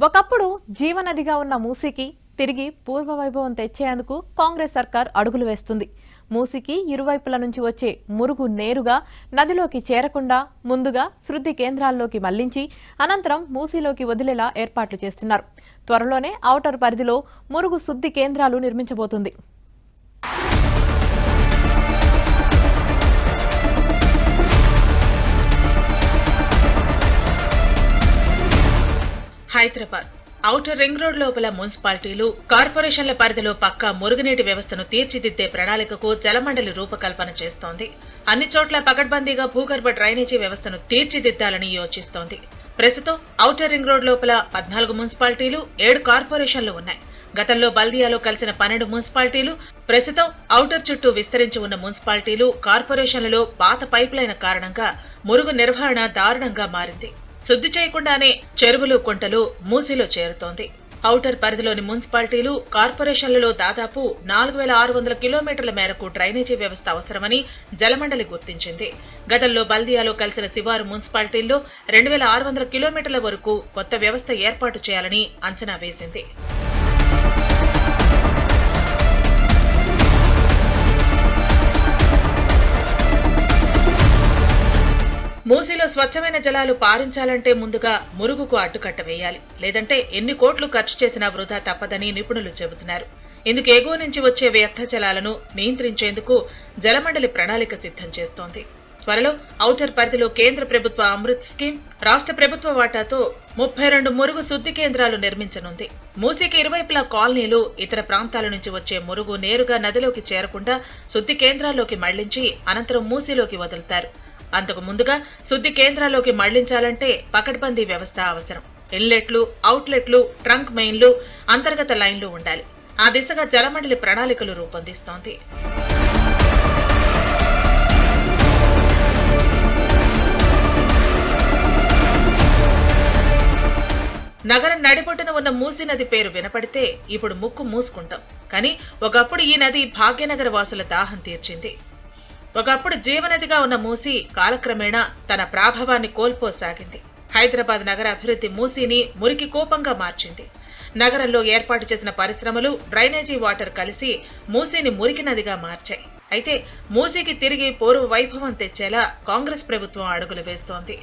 ఒకప్పుడు జీవనదిగా ఉన్న మూసీకి తిరిగి పూర్వవైభవం తెచ్చేందుకు కాంగ్రెస్ సర్కార్ అడుగులు వేస్తుంది. మూసీకి ఇరువైపుల నుంచి వచ్చే మురుగు నేరుగా నదిలోకి చేరకుండా ముందుగా శుద్ధి కేంద్రాల్లోకి మళ్లించి అనంతరం మూసీలోకి వదిలేలా ఏర్పాట్లు చేస్తున్నారు. త్వరలోనే ఔటర్ పరిధిలో మురుగు శుద్ధి కేంద్రాలు నిర్మించబోతుంది. హైదరాబాద్ ఔటర్ రింగ్ రోడ్ లోపల మున్సిపాలిటీలు, కార్పొరేషన్ల పరిధిలో పక్కా మురుగునీటి వ్యవస్థను తీర్చిదిద్దే ప్రణాళికకు జలమండలి రూపకల్పన చేస్తోంది. అన్ని చోట్ల పకడ్బందీగా భూగర్భ డ్రైనేజీ వ్యవస్థను తీర్చిదిద్దాలని యోచిస్తోంది. ప్రస్తుతం ఔటర్ రింగ్ రోడ్ లోపల 14 మున్సిపాలిటీలు, 7 కార్పొరేషన్లు ఉన్నాయి. గతంలో బల్దియాలో కలిసిన 12 మున్సిపాలిటీలు, ప్రస్తుతం ఔటర్ చుట్టూ విస్తరించి ఉన్న మున్సిపాలిటీలు, కార్పొరేషన్లలో పాత పైపులైన కారణంగా మురుగు నిర్వహణ దారుణంగా మారింది. శుద్ధి చేయకుండానే చెరువులు, కుంటలు మూసీలో చేరుతోంది. ఔటర్ పరిధిలోని మున్సిపాలిటీలు, కార్పొరేషన్లలో దాదాపు 4600 కిలోమీటర్ల మేరకు డ్రైనేజీ వ్యవస్థ అవసరమని జలమండలి గుర్తించింది. గతంలో బల్దియాలో కలిసిన శివారు మున్సిపాలిటీల్లో 2600 కిలోమీటర్ల వరకు కొత్త వ్యవస్థ ఏర్పాటు చేయాలని అంచనా వేసింది. మూసీలో స్వచ్ఛమైన జలాలు పారించాలంటే ముందుగా మురుగుకు అడ్డుకట్ట వేయాలి. లేదంటే ఎన్ని కోట్లు ఖర్చు చేసినా వృధా తప్పదని నిపుణులు చెబుతున్నారు. ఇందుకు ఎగువ నుంచి వచ్చే వ్యర్థ జలాలను నియంత్రించేందుకు జలమండలి ప్రణాళిక సిద్ధం చేస్తోంది. త్వరలో ఔటర్ పరిధిలో కేంద్ర ప్రభుత్వ అమృత్ స్కీమ్, రాష్ట్ర ప్రభుత్వ వాటాతో 32 మురుగు శుద్ధి కేంద్రాలు నిర్మించనుంది. మూసీకి ఇరువైపులా కాలనీలు, ఇతర ప్రాంతాల నుంచి వచ్చే మురుగు నేరుగా నదిలోకి చేరకుండా శుద్ధి కేంద్రాల్లోకి మళ్లించి అనంతరం మూసీలోకి వదులుతారు. అంతకు ముందుగా శుద్ధి కేంద్రాల్లోకి మళ్లించాలంటే పకడ్బందీ వ్యవస్థ అవసరం. ఇన్లెట్లు, అవుట్లెట్లు, ట్రంక్ మెయిన్లు, అంతర్గత లైన్లు ఉండాలి. ఆ దిశగా జలమండలి ప్రణాళికలు రూపొందిస్తోంది. నగరం నడిబొట్టున ఉన్న మూసీ నది పేరు వినపడితే ఇప్పుడు ముక్కు మూసుకుంటాం. కానీ ఒకప్పుడు ఈ నది భాగ్యనగర వాసుల దాహం తీర్చింది. ఒకప్పుడు జీవనదిగా ఉన్న మూసీ కాలక్రమేణా తన ప్రాభవాన్ని కోల్పోసాగింది. హైదరాబాద్ నగర అభివృద్ధి మూసీని మురికి కూపంగా మార్చింది. నగరంలో ఏర్పాటు చేసిన పరిశ్రమలు, డ్రైనేజీ వాటర్ కలిసి మూసీని మురికి నదిగా మార్చాయి. అయితే మూసీకి తిరిగి పూర్వ వైభవం తెచ్చేలా కాంగ్రెస్ ప్రభుత్వం అడుగులు వేస్తోంది.